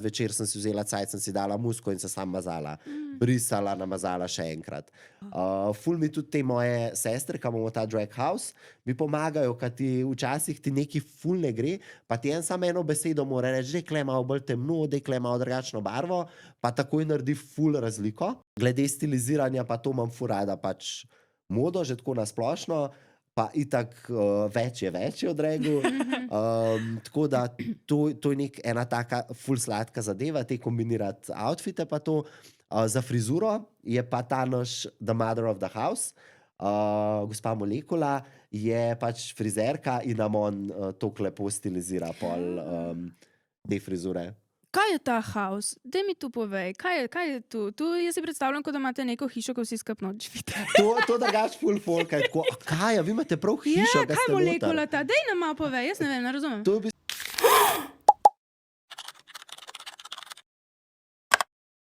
Večer sem si vzela cajt, sem si dala musko in se sam mazala. Brisala, namazala še enkrat. Ful mi tudi te moje sestre, ki imamo ta drag house, mi pomagajo, kad ti včasih ti neki ful ne gre, pa ti en samo eno besedo mora reči, da je malo bolj temno, da je malo drugačno barvo, pa takoj naredi ful razliko. Glede stiliziranja pa to imam ful rada pač modo, že tako nasplošno, pa itak več je v dragu. Tako da to je ena taka ful sladka zadeva, te kombinirati outfite pa to. Za frizuro je pa ta naš The Mother of the House, gospa Molekula, je pač frizerka in nam on tako lepo stilizira pol te frizure. Kaj je ta house? Daj mi tu povej, kaj je tu? Tu jaz si predstavljam, kot da imate neko hišo, ko vsi skupaj živite. To drugač ful folka je tako, kaj, vi imate prav hišo, Ja, kaj Molekula ta? Daj nam malo povej, jaz ne vem, ne razumem. To je